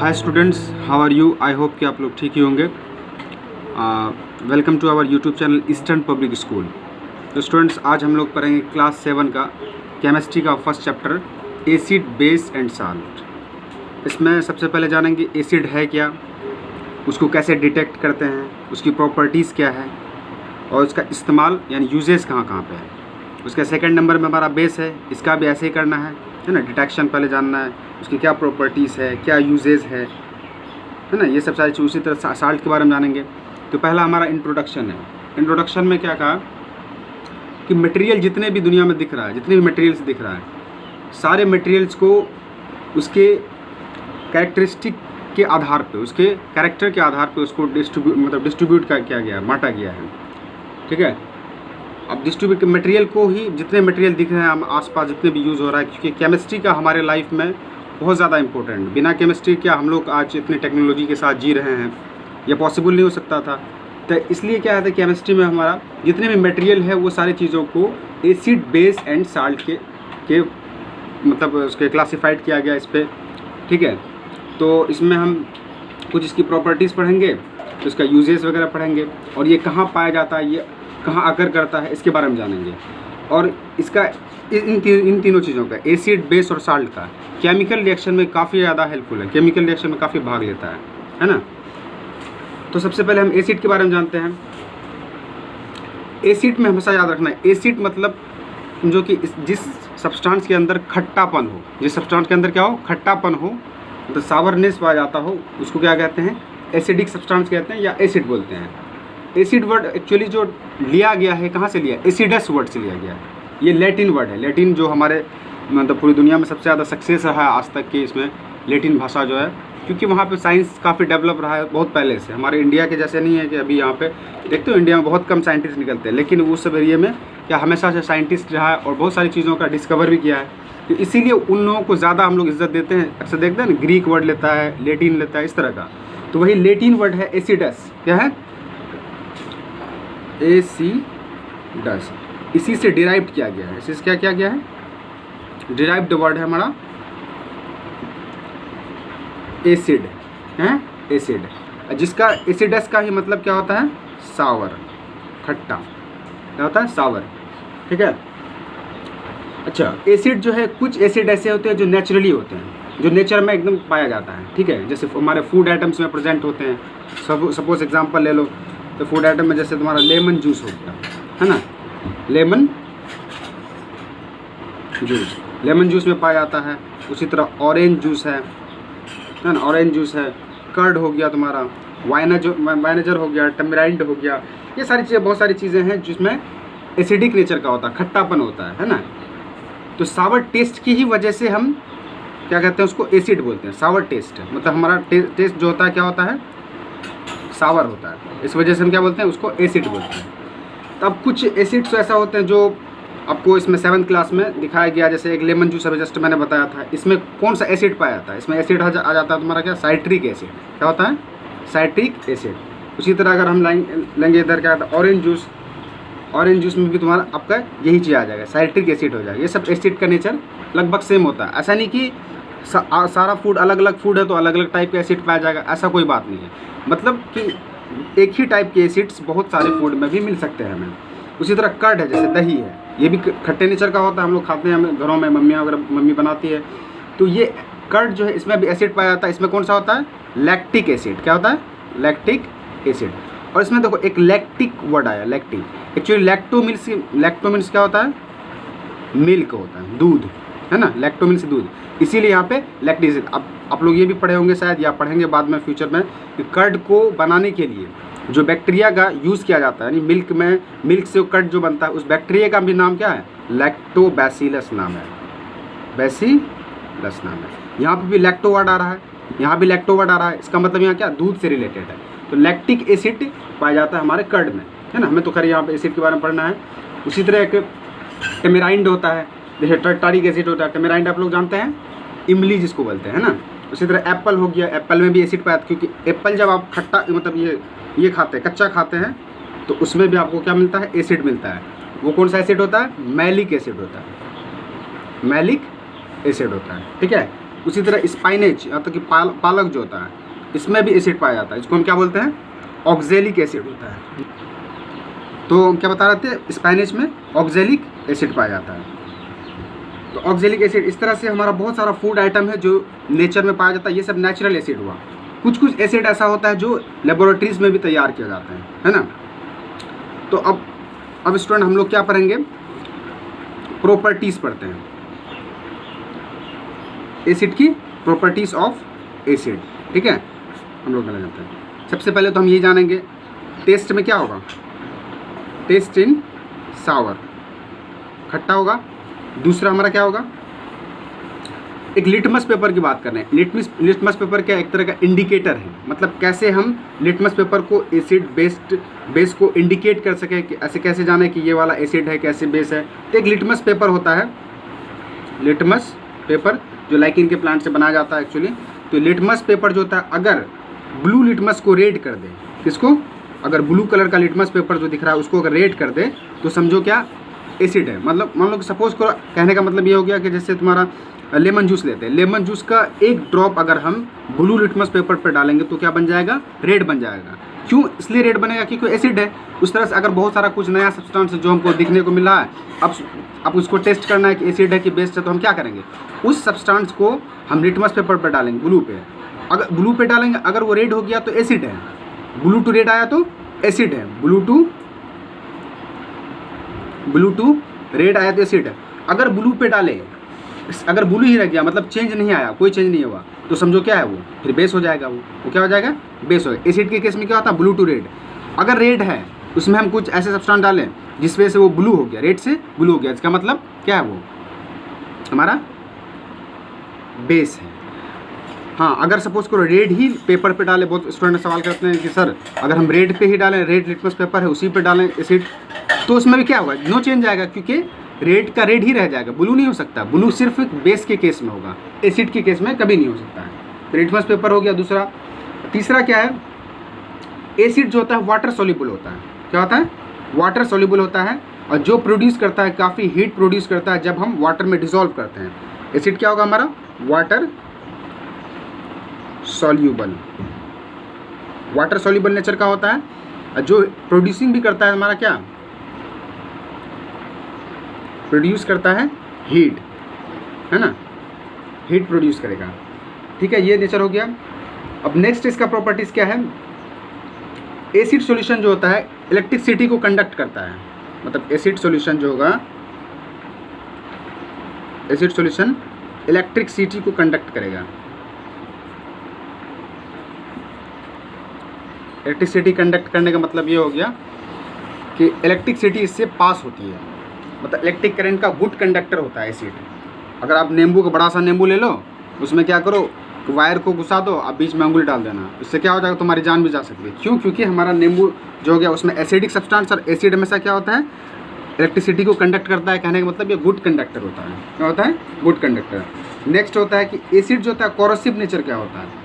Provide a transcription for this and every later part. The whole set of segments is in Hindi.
Hi students, how are you? I hope कि आप लोग ठीक ही होंगे। Welcome to our YouTube channel Eastern Public School. तो स्टूडेंट्स, आज हम लोग पढ़ेंगे क्लास 7 का केमिस्ट्री का first chapter acid, base and salt. इसमें सबसे पहले जानेंगे एसिड है क्या, उसको कैसे डिटेक्ट करते हैं, उसकी प्रॉपर्टीज़ क्या है और उसका इस्तेमाल यानी यूजेस कहाँ कहाँ पे है। उसका सेकंड नंबर में हमारा बेस है, इसका भी ऐसे ही करना है ना। डिटेक्शन पहले जानना है, उसकी क्या प्रॉपर्टीज़ है, क्या यूजेस है ना, ये सब सारी चीज़। उसी तरह साल्ट के बारे में जानेंगे। तो पहला हमारा इंट्रोडक्शन है। इंट्रोडक्शन में क्या कहा कि मटेरियल जितने भी दुनिया में दिख रहा है, जितने भी मटेरियल्स दिख रहा है, सारे मटेरियल्स को उसके कैरेक्टरिस्टिक के आधार पे, उसके कैरेक्टर के आधार पे उसको डिस्ट्रीब्यूट किया गया है, बांटा गया है। ठीक है। अब डिस्ट्रीब्यूट मटेरियल को ही, जितने मटेरियल दिख रहे हैं हम आसपास, जितने भी यूज़ हो रहा है, क्योंकि केमिस्ट्री का हमारे लाइफ में बहुत ज़्यादा इंपॉर्टेंट। बिना केमिस्ट्री क्या हम लोग आज इतनी टेक्नोलॉजी के साथ जी रहे हैं, यह पॉसिबल नहीं हो सकता था। तो इसलिए क्या है, केमिस्ट्री में हमारा जितने भी मटेरियल है वो सारी चीज़ों को एसिड, बेस एंड साल्ट के मतलब उसके क्लासिफाइड किया गया इस पर। ठीक है। तो इसमें हम कुछ इसकी प्रॉपर्टीज़ पढ़ेंगे, तो इसका यूजेस वगैरह पढ़ेंगे, और ये कहाँ पाया जाता है, ये कहाँ आकर करता है, इसके बारे में जानेंगे। और इसका इन तीनों चीज़ों का, एसिड, बेस और साल्ट का केमिकल रिएक्शन में काफ़ी ज़्यादा हेल्पफुल है, केमिकल रिएक्शन में काफ़ी भाग लेता है ना। तो सबसे पहले हम एसिड के बारे में जानते हैं। एसिड में हमेशा याद रखना है, एसिड मतलब जो कि जिस सब्सटेंस के अंदर खट्टापन हो, जिस सब्सटेंस के अंदर क्या हो, खट्टापन हो, तो सावरनेस पाया जाता हो, उसको क्या कहते हैं, एसिडिक सब्सटेंस कहते हैं या एसिड बोलते हैं। एसिड वर्ड एक्चुअली जो लिया गया है, कहाँ से लिया, एसिडस वर्ड से लिया गया है। ये लैटिन वर्ड है। लैटिन जो हमारे मतलब पूरी दुनिया में सबसे ज़्यादा सक्सेस रहा है आज तक की, इसमें लैटिन भाषा जो है, क्योंकि वहाँ पे साइंस काफ़ी डेवलप रहा है बहुत पहले से। हमारे इंडिया के जैसे नहीं है कि अभी यहाँ पे देखते हो इंडिया में बहुत कम साइंटिस्ट निकलते हैं, लेकिन उस सब एरिया में क्या हमेशा से साइंटिस्ट रहा है और बहुत सारी चीज़ों का डिस्कवर भी किया है। तो इसीलिए उन लोगों को ज़्यादा हम लोग इज्जत देते हैं। अक्सर देखते हैं ना, ग्रीक वर्ड लेता है, लैटिन लेता है, इस तरह का। तो वही लैटिन वर्ड है एसिडस। क्या है, एसिडस। इसी से डिराइव किया गया है। इसी से क्या किया गया है, डिराइव्ड वर्ड है हमारा एसिड है, एसिड, जिसका एसिडस का ही मतलब क्या होता है, सावर, खट्टा। क्या होता है, सावर। ठीक है। अच्छा, एसिड जो है, कुछ एसिड ऐसे होते हैं जो नेचुरली होते हैं, जो नेचर में एकदम पाया जाता है। ठीक है। जैसे हमारे फूड आइटम्स में प्रेजेंट होते हैं। सपोज एग्जांपल ले लो, तो फूड आइटम में जैसे तुम्हारा लेमन जूस हो गया, है ना, लेमन जूस, लेमन जूस में पाया जाता है। उसी तरह ऑरेंज जूस है ना, ऑरेंज जूस है। कर्ड हो गया तुम्हारा, वाइनेगर हो गया, टमेराइंड हो गया। ये सारी चीज़ें, बहुत सारी चीज़ें हैं जिसमें एसिडिक नेचर का होता है, खट्टापन होता है ना। तो सावर टेस्ट की ही वजह से हम क्या कहते हैं, उसको एसिड बोलते हैं। सावर टेस्ट मतलब हमारा टेस्ट जो होता है क्या होता है, सावर होता है। इस वजह से हम क्या बोलते हैं, उसको एसिड बोलते हैं। तो अब कुछ एसिड्स ऐसा होते हैं जो आपको इसमें 7th क्लास में दिखाया गया, जैसे एक लेमन जूस अभी जस्ट मैंने बताया था। इसमें कौन सा एसिड पाया जाता है, इसमें एसिड आ जाता है तुम्हारा क्या, साइट्रिक एसिड। क्या होता है, साइट्रिक एसिड। उसी तरह अगर हम लेंगे इधर क्या होता है, ऑरेंज जूस, ऑरेंज जूस में भी तुम्हारा आपका यही चीज़ आ जाएगा, साइट्रिक एसिड हो जाएगा। ये सब एसिड का नेचर लगभग सेम होता है। ऐसा नहीं कि सारा फूड अलग अलग फूड है तो अलग अलग टाइप का एसिड पाया जाएगा, ऐसा कोई बात नहीं है। मतलब कि एक ही टाइप के एसिड्स बहुत सारे फूड में भी मिल सकते हैं हमें। उसी तरह कर्ड है, जैसे दही है, ये भी खट्टे नेचर का होता है, हम लोग खाते हैं, हमें घरों में मम्मियाँ वगैरह, मम्मी बनाती है। तो ये कर्ड जो है, इसमें भी एसिड पाया जाता है। इसमें कौन सा होता है, लैक्टिक एसिड। क्या होता है, लैक्टिक एसिड। और इसमें देखो एक लैक्टिक वर्ड आया, लैक्टिक। एक्चुअली लैक्टो मीन्स क्या होता है, मिल्क होता है, दूध, है ना। लैक्टो मीन्स दूध, इसीलिए यहाँ पे लैक्टिक एसिड। अब आप लोग ये भी पढ़े होंगे शायद, या पढ़ेंगे बाद में फ्यूचर में, कि कर्ड को बनाने के लिए जो बैक्टीरिया का यूज़ किया जाता है, यानी मिल्क से कर्ड जो बनता है, उस बैक्टीरिया का भी नाम क्या है, लैक्टोबैसिलस नाम है, बैसिलस नाम है। यहाँ पे भी लैक्टो वर्ड आ रहा है, यहाँ भी लैक्टो वर्ड आ रहा है। इसका मतलब यहाँ क्या, दूध से रिलेटेड है। तो लैक्टिक एसिड पाया जाता है हमारे कर्ड में, है ना। हमें तो खैर यहाँ पे एसिड के बारे में पढ़ना है। उसी तरह एक टेमेराइंड होता है, जैसे टर्टारिक एसिड होता है। टेमेराइंड आप लोग जानते हैं, इमली जिसको बोलते हैं, है ना। उसी तरह एप्पल हो गया, एप्पल में भी एसिड पाया, क्योंकि एप्पल जब आप खट्टा मतलब ये खाते हैं, कच्चा खाते हैं, तो उसमें भी आपको क्या मिलता है, एसिड मिलता है। वो कौन सा एसिड होता है, मैलिक एसिड होता है, मैलिक एसिड होता है। ठीक है। उसी तरह स्पाइनेज मतलब कि पालक जो होता है इसमें भी एसिड पाया जाता है, इसको हम क्या बोलते हैं, ऑक्जेलिक एसिड होता है। तो क्या बता रहे थे, स्पाइनेज में ऑक्जेलिक एसिड पाया जाता है। तो ऑक्जेलिक एसिड, इस तरह से हमारा बहुत सारा फूड आइटम है जो नेचर में पाया जाता है, ये सब नेचुरल एसिड हुआ। कुछ कुछ एसिड ऐसा होता है जो लेबोरेटरीज में भी तैयार किया जाता है ना। तो अब स्टूडेंट हम लोग क्या पढ़ेंगे, प्रॉपर्टीज पढ़ते हैं, एसिड की प्रॉपर्टीज ऑफ एसिड, ठीक है। हम लोग जाते हैं, सबसे पहले तो हम ये जानेंगे टेस्ट में क्या होगा, टेस्ट इन सावर, खट्टा होगा। दूसरा हमारा क्या होगा, एक लिटमस पेपर की बात कर रहे हैं। लिटमस पेपर क्या एक तरह का इंडिकेटर है, मतलब कैसे हम लिटमस पेपर को एसिड बेस को इंडिकेट कर सकें कि ऐसे कैसे जाने कि ये वाला एसिड है कैसे बेस है। तो एक लिटमस पेपर होता है, लिटमस पेपर जो लाइकिन के प्लांट से बनाया जाता है एक्चुअली। तो लिटमस पेपर जो होता है अगर ब्लू लिटमस को रेड कर दे, किसको, अगर ब्लू कलर का लिटमस पेपर जो दिख रहा है उसको अगर रेड कर दे तो समझो क्या एसिड है। मतलब मान लो कि सपोज करो, कहने का मतलब ये हो गया कि जैसे तुम्हारा लेमन जूस लेते हैं, लेमन जूस का एक ड्रॉप अगर हम ब्लू लिटमस पेपर पर डालेंगे तो क्या बन जाएगा, रेड बन जाएगा। क्यों इसलिए रेड बनेगा, क्योंकि एसिड है। उस तरह से अगर बहुत सारा कुछ नया सब्सटेंस जो हमको दिखने को मिल रहा है, अब उसको टेस्ट करना है कि एसिड है कि बेस है, तो हम क्या करेंगे, उस सब्सटेंस को हम लिटमस पेपर पर डालेंगे, ब्लू पे। अगर ब्लू पे डालेंगे, अगर वो रेड हो गया तो एसिड है, ब्लू टू रेड आया तो एसिड है, ब्लू टू रेड आया तो एसिड है। अगर ब्लू पे डाले, अगर ब्लू ही रह गया मतलब चेंज नहीं आया, कोई चेंज नहीं हुआ, तो समझो क्या है वो, फिर बेस हो जाएगा। वो क्या हो जाएगा, बेस हो जाएगा। एसिड के केस में क्या होता है, ब्लू टू रेड। अगर रेड है उसमें हम कुछ ऐसे सब्सटेंस डालें जिस वजह से वो ब्लू हो गया, रेड से ब्लू हो गया, इसका मतलब क्या है, वो हमारा बेस है। हाँ, अगर सपोज करो रेड ही पेपर पे डालें, बहुत स्टूडेंट सवाल करते हैं कि सर अगर हम रेड पे ही डालें, रेड लिटमस पेपर है उसी पे डालें एसिड, तो उसमें भी क्या होगा, नो चेंज आएगा, क्योंकि रेड का रेड ही रह जाएगा, ब्लू नहीं हो सकता। ब्लू सिर्फ बेस के केस में होगा, एसिड के केस में कभी नहीं हो सकता है। तो लिटमस पेपर हो गया दूसरा। तीसरा क्या है, एसिड जो होता है वाटर सोल्यूबल होता है। क्या होता है, वाटर सोल्यूबल होता है, और जो प्रोड्यूस करता है, काफ़ी हीट प्रोड्यूस करता है जब हम वाटर में डिसॉल्व करते हैं। एसिड क्या होगा हमारा, water soluble, water soluble nature का होता है, और जो प्रोड्यूसिंग भी करता है हमारा क्या, प्रोड्यूस करता है हीट, है ना, हीट प्रोड्यूस करेगा, ठीक है। ये नेचर हो गया। अब नेक्स्ट इसका प्रॉपर्टीज क्या है, एसिड सॉल्यूशन जो होता है इलेक्ट्रिसिटी को कंडक्ट करता है। मतलब एसिड सॉल्यूशन जो होगा, एसिड सॉल्यूशन इलेक्ट्रिसिटी को कंडक्ट करेगा। इलेक्ट्रिसिटी कंडक्ट करने का मतलब ये हो गया कि इलेक्ट्रिसिटी इससे पास होती है, मतलब इलेक्ट्रिक करंट का गुड कंडक्टर होता है एसिड। अगर आप नींबू का बड़ा सा नींबू ले लो, उसमें क्या करो, वायर को घुसा दो, आप बीच में अंगुली डाल देना, इससे क्या हो जाएगा, तुम्हारी जान भी जा सकती है। क्यों, क्योंकि हमारा नींबू जो हो गया उसमें एसिडिक सब्सटेंस, और एसिड हमेशा क्या होता है, इलेक्ट्रिसिटी को कंडक्ट करता है। कहने का मतलब ये गुड कंडक्टर होता है। क्या होता है, गुड कंडक्टर। नेक्स्ट होता है कि एसिड जो होता है कोरोसिव नेचर क्या होता है,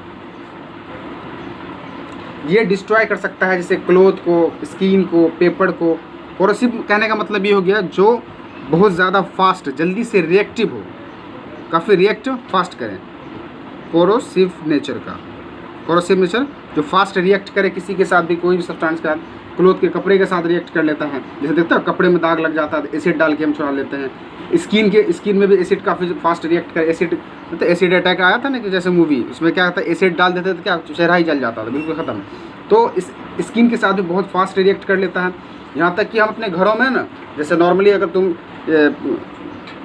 ये डिस्ट्रॉय कर सकता है, जैसे क्लोथ को, स्किन को, पेपर को। कोरोसिव कहने का मतलब ये हो गया जो बहुत ज़्यादा फास्ट, जल्दी से रिएक्टिव हो, काफ़ी रिएक्ट फास्ट करें, कोरोसिव नेचर का। कोरोसिव नेचर जो फास्ट रिएक्ट करे किसी के साथ भी, कोई भी सब्सटेंस के साथ, क्लोथ के, कपड़े के साथ रिएक्ट कर लेता है। जैसे देखते हो कपड़े में दाग लग जाता है तो एसिड डाल के हम छुड़ा लेते हैं। स्किन में भी एसिड काफ़ी फास्ट रिएक्ट करे। एसिड तो एसिड अटैक आया था ना, कि जैसे मूवी, उसमें क्या होता है, एसिड डाल देते तो क्या चेहरा ही जल जाता था, बिल्कुल ख़त्म। तो इस स्किन के साथ भी बहुत फास्ट रिएक्ट कर लेता है। यहाँ तक कि हम अपने घरों में ना, जैसे नॉर्मली अगर तुम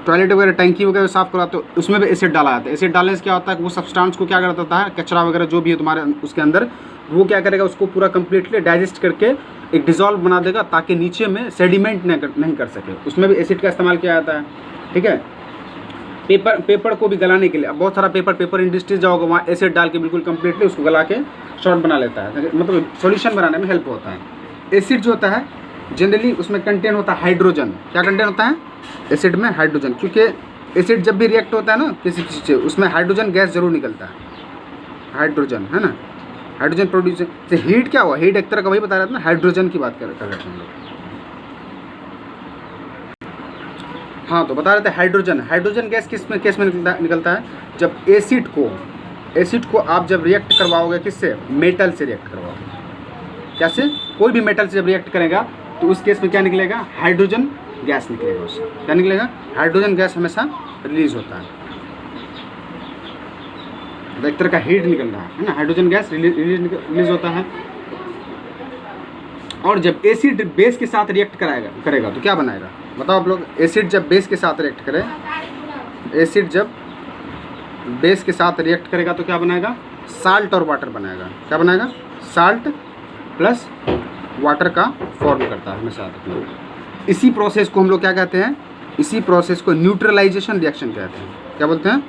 टॉयलेट वगैरह टंकी वगैरह साफ़ कराते हो, उसमें भी एसिड डाला जाता है। एसिड डालने से क्या होता है कि वो सब्सटेंस को क्या करता है, कचरा वगैरह जो भी है तुम्हारे उसके अंदर, वो क्या करेगा, उसको पूरा कम्प्लीटली डाइजेस्ट करके एक डिज़ोल्व बना देगा, ताकि नीचे में सेडिमेंट नहीं कर सके। उसमें भी एसिड का इस्तेमाल किया जाता है, ठीक है। पेपर को भी गलाने के लिए, अब बहुत सारा पेपर इंडस्ट्रीज जाओगे, वहाँ एसिड डाल के बिल्कुल कम्प्लीटली उसको गला के शॉर्ट बना लेता है, मतलब सॉल्यूशन बनाने में हेल्प होता है। एसिड जो होता है जनरली उसमें कंटेन होता है हाइड्रोजन। क्या कंटेन होता है एसिड में, हाइड्रोजन। क्योंकि एसिड जब भी रिएक्ट होता है ना किसी चीज़ से, उसमें हाइड्रोजन गैस जरूर निकलता है, हाइड्रोजन, है ना, हाइड्रोजन प्रोड्यूस से। हीट क्या हुआ, हीट एक तरह का वही बता रहा था ना, हाइड्रोजन की बात कर रहे थे हम लोग। हाँ तो बता रहे थे हाइड्रोजन गैस किस में केस में निकलता है, जब एसिड को आप जब रिएक्ट करवाओगे किससे, मेटल से रिएक्ट करवाओगे। कैसे, कोई भी मेटल से जब रिएक्ट करेगा तो उस केस में क्या निकलेगा, हाइड्रोजन गैस निकलेगा। उससे क्या निकलेगा, हाइड्रोजन गैस हमेशा रिलीज होता है, एक तरह का हीट निकल रहा है ना, हाइड्रोजन गैस रिलीज होता है। और जब एसिड बेस के साथ रिएक्ट करेगा तो क्या बनाएगा, बताओ आप लोग। एसिड जब बेस के साथ रिएक्ट करे, एसिड जब बेस के साथ रिएक्ट करेगा तो क्या बनाएगा, साल्ट और वाटर बनाएगा। क्या बनाएगा, साल्ट प्लस वाटर का फॉर्म करता है हमेशा। इसी प्रोसेस को हम लोग क्या कहते हैं, इसी प्रोसेस को न्यूट्रलाइजेशन रिएक्शन कहते हैं। क्या बोलते हैं,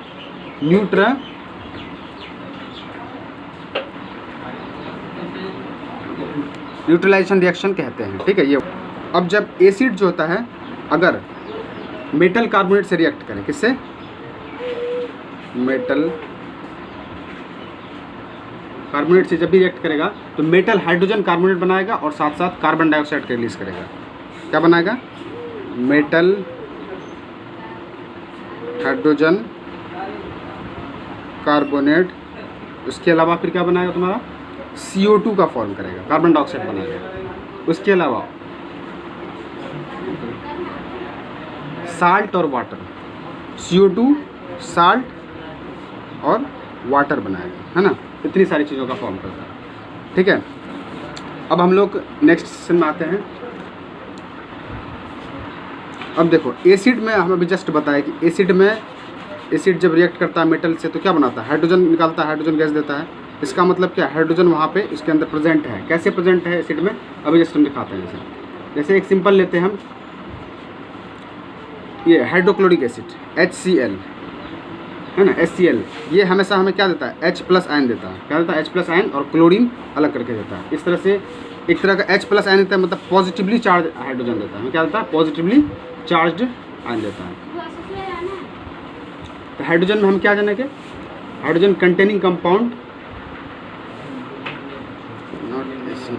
न्यूट्रलाइजेशन रिएक्शन कहते हैं। ठीक है, ये अब जब एसिड जो होता है अगर मेटल कार्बोनेट से रिएक्ट करें, किससे, मेटल कार्बोनेट से जब भी रिएक्ट करेगा तो मेटल हाइड्रोजन कार्बोनेट बनाएगा और साथ साथ कार्बन डाइऑक्साइड का रिलीज करेगा। क्या बनाएगा, मेटल हाइड्रोजन कार्बोनेट। उसके अलावा फिर क्या बनाएगा तुम्हारा, CO2 का फॉर्म करेगा, कार्बन डाइऑक्साइड बनाएगा। उसके अलावा साल्ट और वाटर, CO2 साल्ट और वाटर बनाएगा, है ना। इतनी सारी चीज़ों का फॉर्म करता है। ठीक है, अब हम लोग नेक्स्ट सेक्शन में आते हैं। अब देखो एसिड में हम अभी जस्ट बताया कि एसिड जब रिएक्ट करता है मेटल से तो क्या बनाता है, हाइड्रोजन निकालता है, हाइड्रोजन गैस देता है। इसका मतलब क्या, हाइड्रोजन वहाँ पे इसके अंदर प्रेजेंट है। कैसे प्रेजेंट है एसिड में, अभी जस्ट हम दिखाते हैं। जैसे एक सिंपल लेते हैं हम, ये हाइड्रोक्लोरिक एसिड HCl है ना, HCl, ये हमेशा हमें क्या देता है, H+ आयन देता है। क्या देता है, H+ आयन, और क्लोरीन अलग करके देता है। इस तरह से एक तरह का H+ आयन देता है, मतलब पॉजिटिवली चार्ज हाइड्रोजन देता है। क्या देता है, पॉजिटिवली चार्ज्ड आयन देता है। तो हाइड्रोजन में हम क्या जानेंगे, hydrogen containing compound, not acid.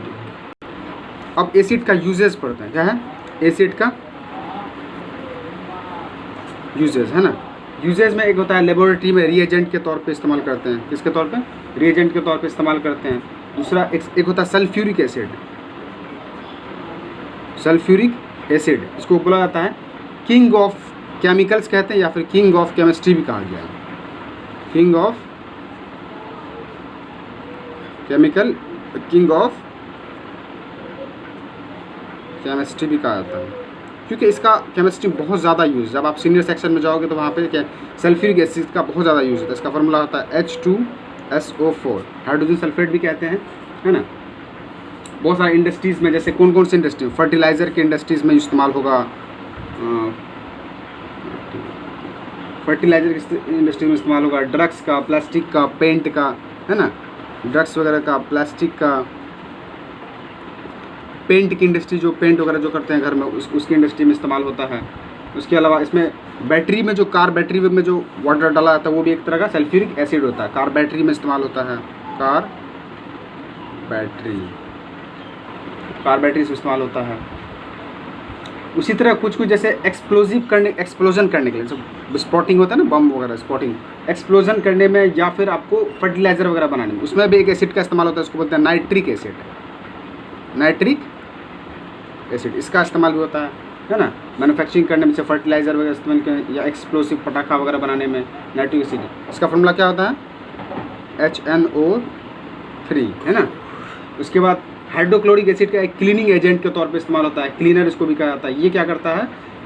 अब एसिड का यूजेस पढ़ते हैं। क्या है, एसिड का यूजेस, है ना। यूजेस में एक होता है लेबोरेटरी में रिएजेंट के तौर पे इस्तेमाल करते हैं। किसके तौर पे, रिएजेंट के तौर पे इस्तेमाल करते हैं। दूसरा एक होता है सल्फ्यूरिक एसिड, सल्फ्यूरिक एसिड, इसको बोला जाता है किंग ऑफ केमिकल्स कहते हैं, या फिर किंग ऑफ केमिस्ट्री भी कहा गया है। King of chemical, king of chemistry भी कहा जाता है, क्योंकि इसका केमिस्ट्री बहुत ज़्यादा यूज़, जब आप सीनियर सेक्शन में जाओगे तो वहाँ पे क्या, सल्फ्यूरिक एसिड का बहुत ज़्यादा यूज़ होता है। इसका फार्मूला होता है H2SO4, हाइड्रोजन सल्फेट भी कहते हैं, है ना। बहुत सारे इंडस्ट्रीज़ में, जैसे कौन कौन सी इंडस्ट्री, फर्टिलाइज़र की इंडस्ट्रीज़ में इस्तेमाल होगा, फर्टिलाइज़र की इंडस्ट्री में इस्तेमाल होगा, ड्रग्स का, प्लास्टिक का, पेंट का, है ना, ड्रग्स वगैरह का, प्लास्टिक का, पेंट की इंडस्ट्री, जो पेंट वगैरह जो करते हैं घर में, उसकी इंडस्ट्री में इस्तेमाल होता है। उसके अलावा इसमें बैटरी में जो कार बैटरी में जो वाटर डाला जाता है वो भी एक तरह का सल्फ्यूरिक एसिड होता है, कार बैटरी में इस्तेमाल होता है। कार बैटरी से इस्तेमाल होता है। उसी तरह कुछ जैसे एक्सप्लोजन करने के लिए, जो स्पॉटिंग होता है ना, बम वगैरह स्पॉटिंग, एक्सप्लोजन करने में, या फिर आपको फर्टिलाइज़र वगैरह बनाने में, उसमें भी एक एसिड का इस्तेमाल होता है। उसको बोलते हैं नाइट्रिक एसिड, इसका इस्तेमाल भी होता है ना, मैन्युफैक्चरिंग करने में, से फर्टिलाइज़र वगैरह इस्तेमाल करने, या एक्सप्लोसिव पटाखा वगैरह बनाने में नाइट्रिक एसिड। इसका फॉर्मूला क्या होता है, HNO3, है ना। उसके बाद हाइड्रोक्लोरिक एसिड का एक क्लीनिंग एजेंट के तौर पे इस्तेमाल होता है, क्लीनर इसको भी कहा जाता है। ये क्या करता है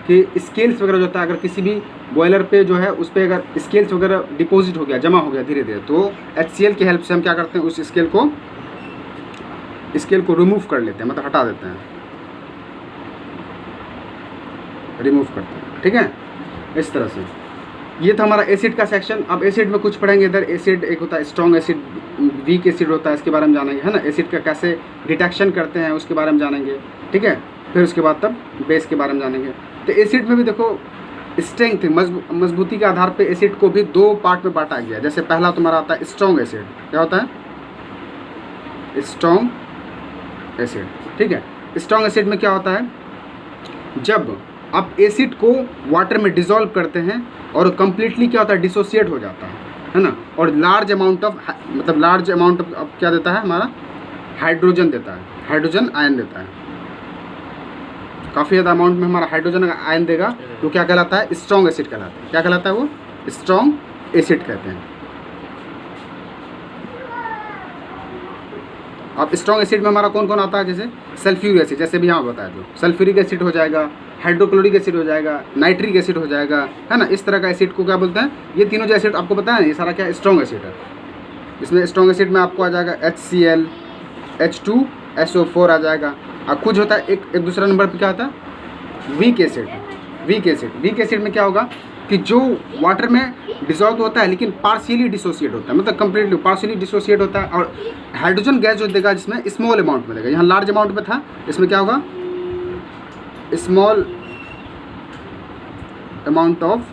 कि स्केल्स वगैरह जो होता है, अगर किसी भी बॉयलर पे जो है उस पर अगर स्केल्स वगैरह डिपॉजिट हो गया, जमा हो गया धीरे धीरे, तो HCl की हेल्प से हम क्या करते हैं, उस स्केल को रिमूव कर लेते हैं, मतलब हटा देते हैं, रिमूव करते हैं। ठीक है, इस तरह से। ये था हमारा एसिड का सेक्शन। अब एसिड में कुछ पढ़ेंगे इधर। एसिड एक होता है स्ट्रॉन्ग एसिड, वीक एसिड होता है, इसके बारे में जानेंगे, है ना। एसिड का कैसे डिटेक्शन करते हैं उसके बारे में जानेंगे। ठीक है, फिर उसके बाद तब बेस के बारे में जानेंगे। तो एसिड में भी देखो स्ट्रेंथ, मजबूती के आधार पे एसिड को भी दो पार्ट में बांटा गया। जैसे पहला तुम्हारा आता है स्ट्रॉन्ग एसिड। क्या होता है, स्ट्रॉन्ग एसिड। ठीक है, स्ट्रॉन्ग एसिड में क्या होता है, जब आप एसिड को वाटर में डिसॉल्व करते हैं और कम्प्लीटली क्या होता है, डिसोसिएट हो जाता है ना, और लार्ज अमाउंट ऑफ क्या देता है हमारा, हाइड्रोजन देता है, हाइड्रोजन आयन देता है, काफ़ी ज़्यादा अमाउंट में हमारा हाइड्रोजन आयन देगा, तो क्या कहलाता है, स्ट्रॉन्ग एसिड कहलाता है। क्या कहलाता है वो, स्ट्रॉन्ग एसिड कहते हैं। अब स्ट्रॉन्ग एसिड में हमारा कौन कौन आता है, जैसे सल्फ्यूरिक एसिड, जैसे भी यहाँ बताया, जो सल्फ्यूरिक एसिड हो जाएगा, हाइड्रोक्लोरिक एसिड हो जाएगा, नाइट्रिक एसिड हो जाएगा, है ना, इस तरह का एसिड को क्या बोलते हैं, ये तीनों जो एसिड आपको पता है, ये सारा क्या स्ट्रॉन्ग एसिड है। इसमें स्ट्रॉन्ग एसिड में आपको आ जाएगा HCl, H2SO4 आ जाएगा। अब कुछ होता है एक दूसरा नंबर पे क्या होता है, वीक एसिड। वीक एसिड में क्या होगा कि जो वाटर में डिसॉल्व होता है लेकिन पार्शियली डिसोसिएट होता है, मतलब कंप्लीटली पार्शियली डिसोसिएट होता है, और हाइड्रोजन गैस जो देगा जिसमें स्मॉल अमाउंट में देगा, यहाँ लार्ज अमाउंट में था, इसमें क्या होगा, स्मॉल अमाउंट ऑफ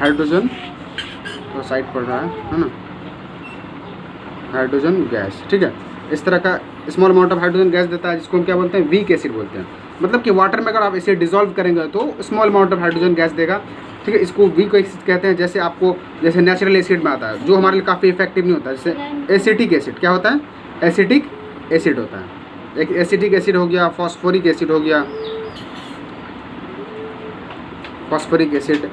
हाइड्रोजन, तो साइड पड़ रहा है ना, हाइड्रोजन गैस, ठीक है, इस तरह का small amount of hydrogen gas देता है, जिसको हम क्या बोलते हैं, वीक एसिड बोलते हैं। मतलब कि वाटर में अगर आप इसे डिसॉल्व करेंगे तो small amount of hydrogen gas देगा, ठीक है, इसको वीक एसिड कहते हैं। जैसे आपको जैसे नेचुरल एसिड में आता है, जो हमारे लिए काफ़ी इफेक्टिव नहीं होता, जैसे एसिटिक एसिड, क्या होता है, एसिटिक एसिड होता है, एक एसिटिक एसिड हो गया, फॉस्फोरिक एसिड हो गया, फॉस्फोरिक एसिड,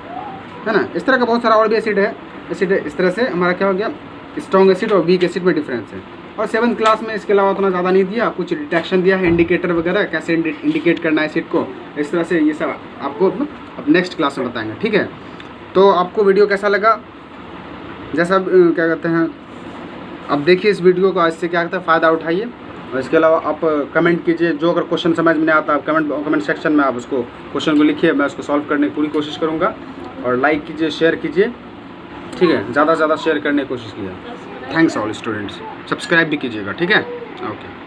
है ना, इस तरह का बहुत सारा और भी एसिड है। इस तरह से हमारा क्या हो गया, स्ट्रॉन्ग एसिड और वीक एसिड में डिफरेंस है। और 7th क्लास में इसके अलावा उतना ज़्यादा नहीं दिया, कुछ डिटेक्शन दिया है, इंडिकेटर वगैरह कैसे इंडिकेट करना है एसिड को, इस तरह से ये सब आपको अब नेक्स्ट क्लास में बताएंगे, ठीक है। तो आपको वीडियो कैसा लगा, जैसा क्या कहते हैं, अब देखिए इस वीडियो को, इससे क्या कहते हैं, फ़ायदा उठाइए। और इसके अलावा आप कमेंट कीजिए, जो अगर क्वेश्चन समझ में नहीं आता आप कमेंट सेक्शन में आप उसको क्वेश्चन को लिखिए, मैं उसको सॉल्व करने की पूरी कोशिश करूँगा। और लाइक कीजिए, शेयर कीजिए, ठीक है, ज़्यादा से ज़्यादा शेयर करने की कोशिश कीजिए। थैंक्स ऑल स्टूडेंट्स, सब्सक्राइब भी कीजिएगा, ठीक है, ओके।